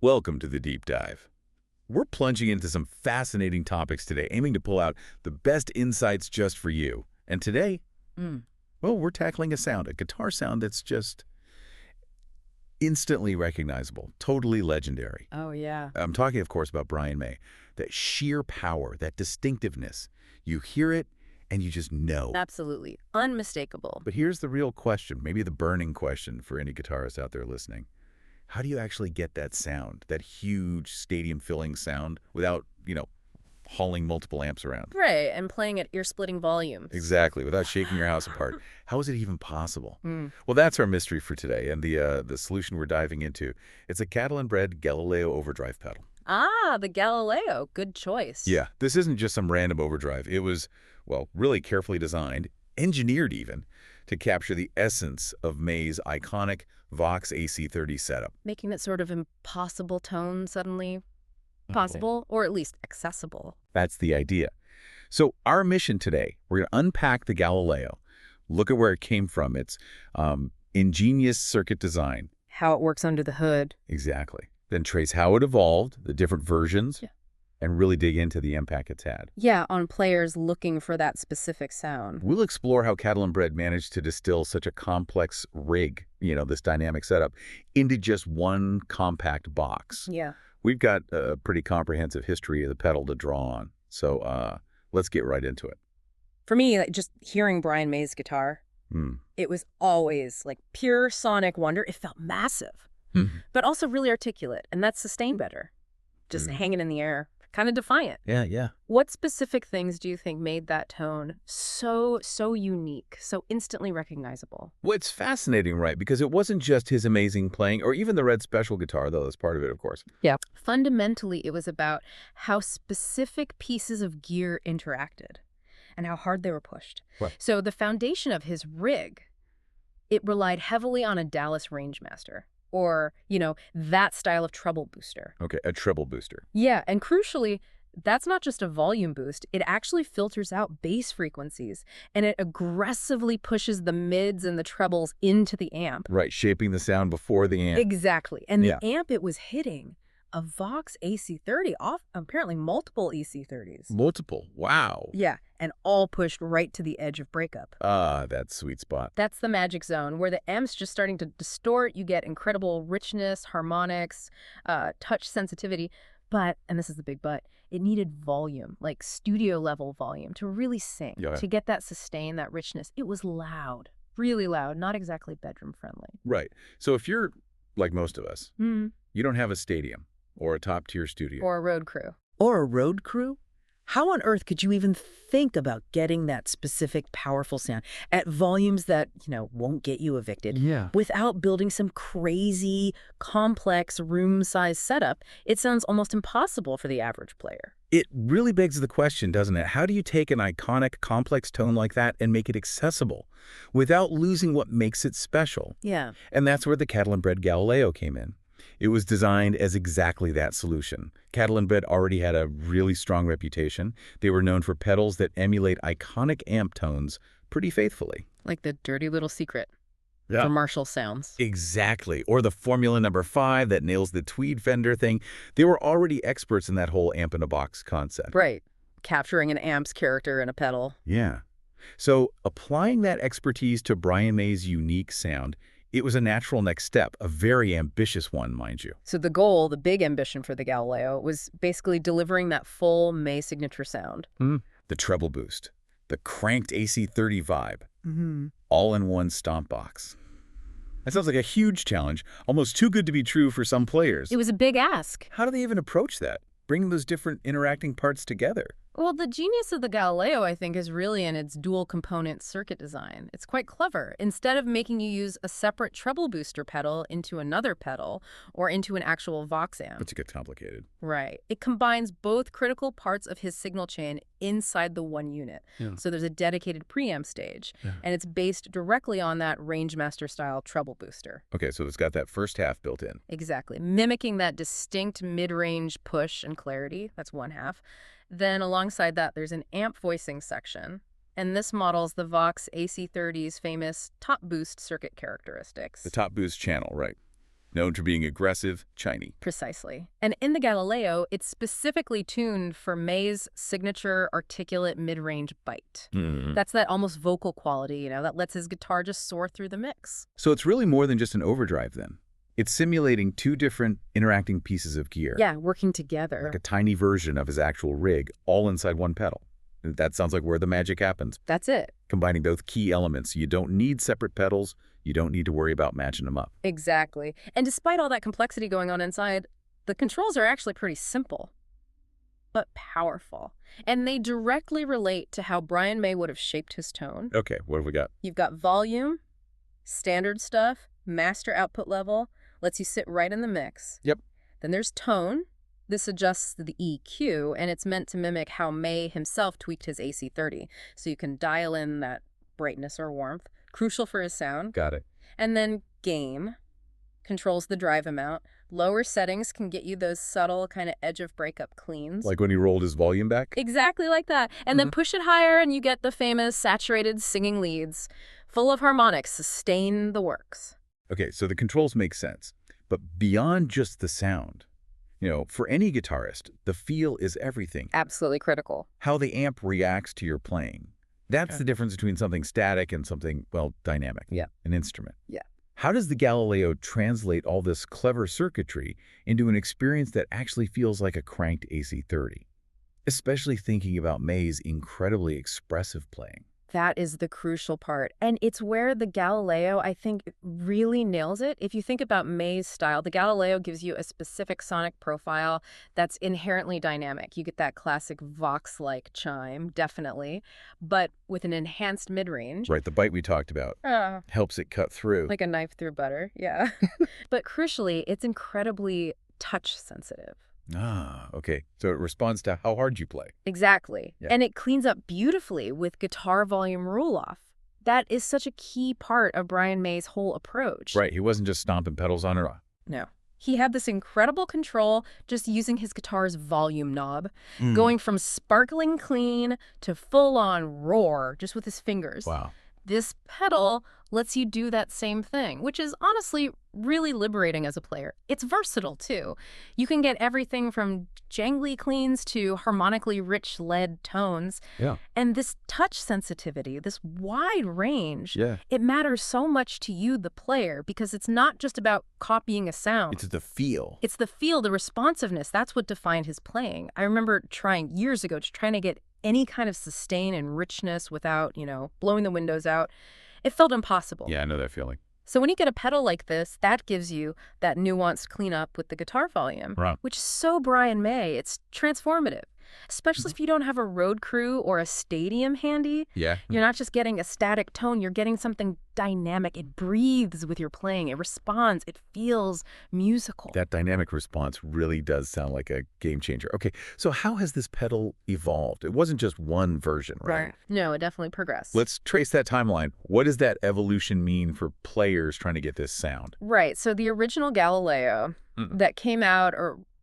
Welcome to the Deep Dive. We're plunging into some fascinating topics today, aiming to pull out the best insights just for you. And today, Mm. well, we're tackling a guitar sound that's just instantly recognizable, totally legendary. Oh, yeah. I'm talking, of course, about Brian May. That sheer power, that distinctiveness. You hear it, and you just know. Absolutely. Unmistakable. But here's the real question, maybe the burning question for any guitarist out there listening. How do you actually get that sound, that huge stadium-filling sound, without, hauling multiple amps around? Right, and playing at ear-splitting volumes. Exactly, without shaking your house apart. How is it even possible? Mm. Well, that's our mystery for today, and the solution we're diving into. It's a Catalinbread Galileo overdrive pedal. Ah, the Galileo. Good choice. Yeah, this isn't just some random overdrive. It was, well, really carefully designed, engineered even, to capture the essence of May's iconic Vox AC30 setup. Making that sort of impossible tone suddenly possible, or at least accessible. That's the idea. So our mission today, we're going to unpack the Galileo, look at where it came from, its ingenious circuit design. How it works under the hood. Exactly. Then trace how it evolved, the different versions, Yeah. and really dig into the impact it's had. Yeah, on players looking for that specific sound. We'll explore how Catalinbread managed to distill such a complex rig, this dynamic setup, into just one compact box. Yeah. We've got a pretty comprehensive history of the pedal to draw on, so let's get right into it. For me, just hearing Brian May's guitar, it was always like pure sonic wonder. It felt massive, but also really articulate, and that sustained better. Just hanging in the air, kind of defiant. Yeah. What specific things do you think made that tone so unique, so instantly recognizable? Well, it's fascinating, right? Because it wasn't just his amazing playing, or even the Red Special guitar, though that's part of it, of course. Yeah. Fundamentally, it was about how specific pieces of gear interacted and how hard they were pushed. Right. So the foundation of his rig, it relied heavily on a Dallas Rangemaster, or, that style of treble booster. Okay, a treble booster. Yeah, and crucially, that's not just a volume boost. It actually filters out bass frequencies, and it aggressively pushes the mids and the trebles into the amp. Right, shaping the sound before the amp. Exactly. And Yeah. the amp it was hitting, a Vox AC30, apparently multiple EC30s. Multiple. Wow. Yeah, and all pushed right to the edge of breakup. Ah, that sweet spot. That's the magic zone, where the amp's just starting to distort. You get incredible richness, harmonics, touch sensitivity. But, and this is the big but, it needed volume, like studio-level volume, to really sing, Yeah. to get that sustain, that richness. It was loud, really loud, not exactly bedroom-friendly. Right. So if you're like most of us, you don't have a stadium or a top-tier studio. Or a road crew. Or a road crew? How on earth could you even think about getting that specific powerful sound at volumes that, won't get you evicted? Yeah. Without building some crazy, complex room-size setup? It sounds almost impossible for the average player. It really begs the question, doesn't it? How do you take an iconic, complex tone like that and make it accessible without losing what makes it special? Yeah. And that's where the Catalinbread Galileo came in. It was designed as exactly that solution. Catalinbread already had a really strong reputation. They were known for pedals that emulate iconic amp tones pretty faithfully. Like the dirty little secret for Marshall sounds. Exactly. Or the Formula Number 5 that nails the tweed fender thing. They were already experts in that whole amp-in-a-box concept. Right. Capturing an amp's character in a pedal. Yeah. So applying that expertise to Brian May's unique sound, it was a natural next step, a very ambitious one, mind you. So the goal, the big ambition for the Galileo, was basically delivering that full May signature sound. The treble boost, the cranked AC30 vibe, all in one stomp box. That sounds like a huge challenge, almost too good to be true for some players. It was a big ask. How do they even approach that? Bringing those different interacting parts together? Well, the genius of the Galileo, I think, is really in its dual-component circuit design. It's quite clever. Instead of making you use a separate treble booster pedal into another pedal or into an actual Vox amp. But to get complicated. Right. It combines both critical parts of his signal chain inside the one unit. Yeah. So there's a dedicated preamp stage, and it's based directly on that Rangemaster-style treble booster. Okay, so it's got that first half built in. Exactly. Mimicking that distinct mid-range push and clarity. That's one half. Then alongside that, there's an amp voicing section. And this models the Vox AC30's famous top boost circuit characteristics. The top boost channel, right. known for being aggressive, chiny. Precisely. And in the Galileo, it's specifically tuned for May's signature articulate mid-range bite. That's that almost vocal quality, that lets his guitar just soar through the mix. So it's really more than just an overdrive then. It's simulating two different interacting pieces of gear. Yeah, working together. Like a tiny version of his actual rig, all inside one pedal. That sounds like where the magic happens. That's it. Combining both key elements. You don't need separate pedals. You don't need to worry about matching them up. Exactly. And despite all that complexity going on inside, the controls are actually pretty simple, but powerful. And they directly relate to how Brian May would have shaped his tone. Okay, what have we got? You've got volume, standard stuff, master output level, lets you sit right in the mix. Yep. Then there's tone. This adjusts the EQ, and it's meant to mimic how May himself tweaked his AC30, so you can dial in that brightness or warmth, crucial for his sound. Got it. And then gain controls the drive amount. Lower settings can get you those subtle kind of edge of breakup cleans. Like when he rolled his volume back? Exactly like that. And then push it higher and you get the famous saturated singing leads, full of harmonics, sustain the works. Okay, so the controls make sense. But beyond just the sound, for any guitarist, the feel is everything. Absolutely critical. How the amp reacts to your playing. That's the difference between something static and something, dynamic. Yeah. An instrument. Yeah. How does the Galileo translate all this clever circuitry into an experience that actually feels like a cranked AC30? Especially thinking about May's incredibly expressive playing. That is the crucial part. And it's where the Galileo, I think, really nails it. If you think about May's style, the Galileo gives you a specific sonic profile that's inherently dynamic. You get that classic Vox-like chime, definitely, but with an enhanced mid-range. Right, the bite we talked about helps it cut through. Like a knife through butter, yeah. But crucially, it's incredibly touch-sensitive. Ah, okay. So it responds to how hard you play. Exactly. Yeah. And it cleans up beautifully with guitar volume roll-off. That is such a key part of Brian May's whole approach. Right. He wasn't just stomping pedals on it. No. He had this incredible control just using his guitar's volume knob, going from sparkling clean to full-on roar just with his fingers. Wow. This pedal lets you do that same thing, which is honestly really liberating as a player. It's versatile, too. You can get everything from jangly cleans to harmonically rich lead tones. Yeah. And this touch sensitivity, this wide range, Yeah. it matters so much to you, the player, because it's not just about copying a sound. It's the feel. It's the feel, the responsiveness. That's what defined his playing. I remember trying years ago, just trying to get any kind of sustain and richness without, blowing the windows out. It felt impossible. Yeah, I know that feeling. So when you get a pedal like this, that gives you that nuanced cleanup with the guitar volume, Right. which is so Brian May. It's transformative, especially if you don't have a road crew or a stadium handy. Yeah. You're not just getting a static tone. You're getting something dynamic. It breathes with your playing. It responds. It feels musical. That dynamic response really does sound like a game changer. Okay, so how has this pedal evolved? It wasn't just one version, right? No, it definitely progressed. Let's trace that timeline. What does that evolution mean for players trying to get this sound? Right. So the original Galileo that came out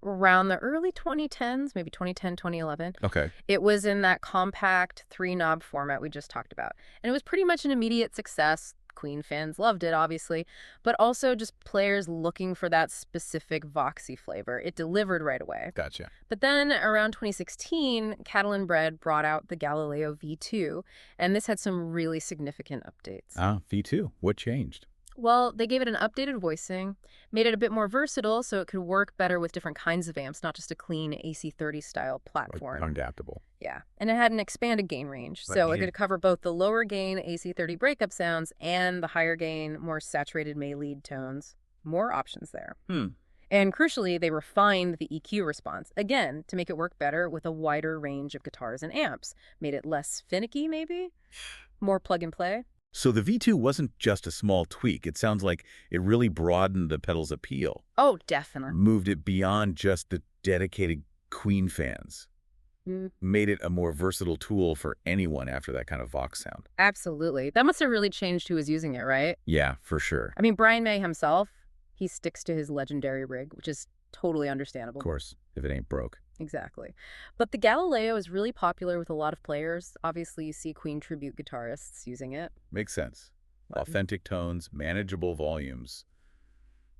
around the early 2010s, maybe 2010, 2011. Okay. It was in that compact 3-knob format we just talked about. And it was pretty much an immediate success. Queen fans loved it, obviously, but also just players looking for that specific Voxy flavor. It delivered right away. Gotcha. But then around 2016, Catalinbread brought out the Galileo V2, and this had some really significant updates. Ah, V2. What changed? Well, they gave it an updated voicing, made it a bit more versatile so it could work better with different kinds of amps, not just a clean AC30 style platform. Adaptable. Yeah, and it had an expanded gain range, so it could cover both the lower gain AC30 breakup sounds and the higher gain, more saturated May lead tones. More options there. And crucially, they refined the EQ response, again, to make it work better with a wider range of guitars and amps. Made it less finicky, maybe? More plug and play? So the V2 wasn't just a small tweak. It sounds like it really broadened the pedal's appeal. Oh, definitely. Moved it beyond just the dedicated Queen fans. Made it a more versatile tool for anyone after that kind of Vox sound. Absolutely. That must have really changed who was using it, right? Yeah, for sure. I mean, Brian May himself, he sticks to his legendary rig, which is totally understandable. Of course, if it ain't broke. Exactly. But the Galileo is really popular with a lot of players. Obviously, you see Queen tribute guitarists using it. Makes sense. Authentic tones, manageable volumes.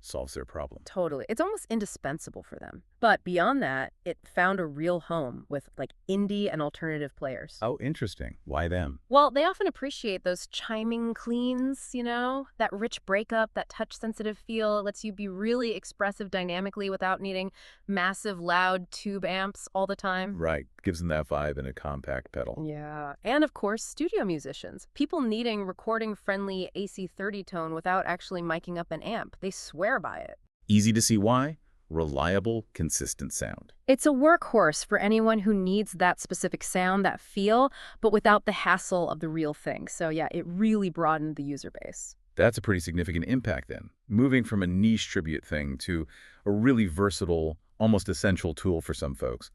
solves their problem. Totally. It's almost indispensable for them. But beyond that, it found a real home with like indie and alternative players. Oh, interesting. Why them? Well, they often appreciate those chiming cleans, that rich breakup, that touch-sensitive feel. It lets you be really expressive dynamically without needing massive, loud tube amps all the time. Right. Gives them that vibe in a compact pedal. Yeah. And of course, studio musicians. People needing recording-friendly AC30 tone without actually miking up an amp. They swear by it. Easy to see why. Reliable, consistent sound. It's a workhorse for anyone who needs that specific sound, that feel, but without the hassle of the real thing. So yeah, it really broadened the user base. That's a pretty significant impact then. Moving from a niche tribute thing to a really versatile, almost essential tool for some folks.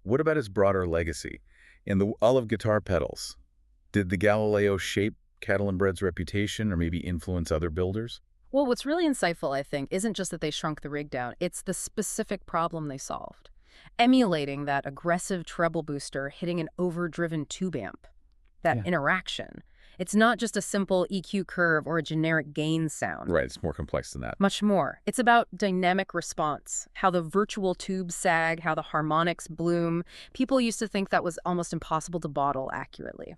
What about its broader legacy? In the olive guitar pedals, did the Galileo shape Catalinbread's reputation or maybe influence other builders? Well, what's really insightful, I think, isn't just that they shrunk the rig down. It's the specific problem they solved. Emulating that aggressive treble booster hitting an overdriven tube amp. That interaction. It's not just a simple EQ curve or a generic gain sound. Right, it's more complex than that. Much more. It's about dynamic response, how the virtual tubes sag, how the harmonics bloom. People used to think that was almost impossible to bottle accurately.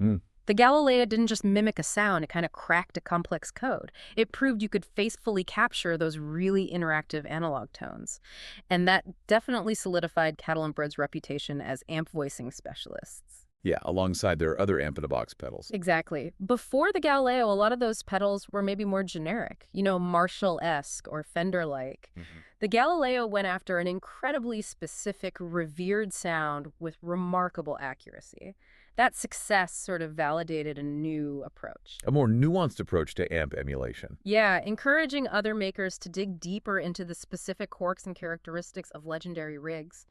The Galileo didn't just mimic a sound, it kind of cracked a complex code. It proved you could faithfully capture those really interactive analog tones. And that definitely solidified Catalinbread's reputation as amp voicing specialists. Yeah, alongside their other amp-in-a-box pedals. Exactly. Before the Galileo, a lot of those pedals were maybe more generic, Marshall-esque or Fender-like. The Galileo went after an incredibly specific, revered sound with remarkable accuracy. That success sort of validated a new approach. A more nuanced approach to amp emulation. Yeah, encouraging other makers to dig deeper into the specific quirks and characteristics of legendary rigs.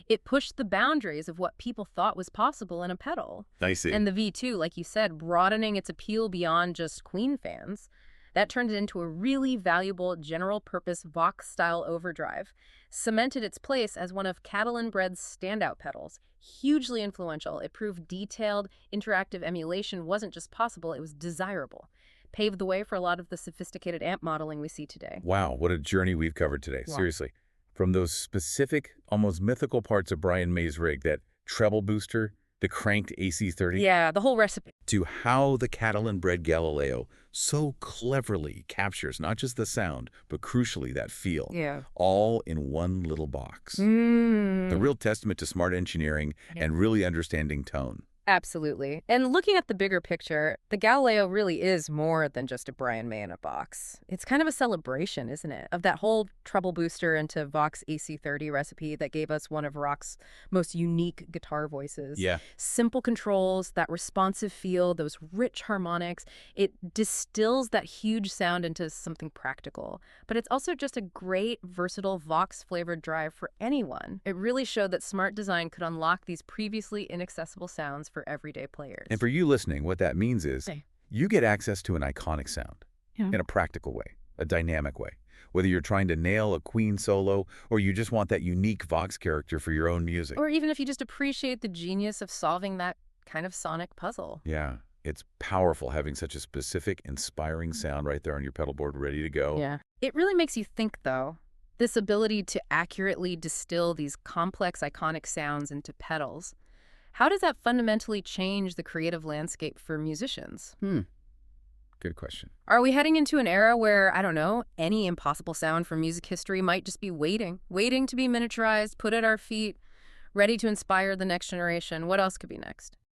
It pushed the boundaries of what people thought was possible in a pedal. I see. And the V2, like you said, broadening its appeal beyond just Queen fans. That turned it into a really valuable general-purpose Vox-style overdrive, cemented its place as one of Catalinbread's standout pedals. Hugely influential, it proved detailed, interactive emulation wasn't just possible, it was desirable. Paved the way for a lot of the sophisticated amp modeling we see today. Wow, what a journey we've covered today, seriously. From those specific, almost mythical parts of Brian May's rig, that treble booster, the cranked AC30. Yeah, the whole recipe. To how the Catalinbread Galileo so cleverly captures not just the sound, but crucially that feel. Yeah. All in one little box. The real testament to smart engineering and really understanding tone. Absolutely. And looking at the bigger picture, the Galileo really is more than just a Brian May in a box. It's kind of a celebration, isn't it, of that whole treble booster into Vox AC30 recipe that gave us one of rock's most unique guitar voices. Yeah. Simple controls, that responsive feel, those rich harmonics. It distills that huge sound into something practical. But it's also just a great, versatile Vox-flavored drive for anyone. It really showed that smart design could unlock these previously inaccessible sounds for everyday players. And for you listening, what that means is you get access to an iconic sound in a practical way, a dynamic way. Whether you're trying to nail a Queen solo or you just want that unique Vox character for your own music. Or even if you just appreciate the genius of solving that kind of sonic puzzle. Yeah, it's powerful having such a specific, inspiring sound right there on your pedal board ready to go. Yeah. It really makes you think, though. This ability to accurately distill these complex, iconic sounds into pedals. How does that fundamentally change the creative landscape for musicians? Good question. Are we heading into an era where, I don't know, any impossible sound from music history might just be waiting to be miniaturized, put at our feet, ready to inspire the next generation? What else could be next?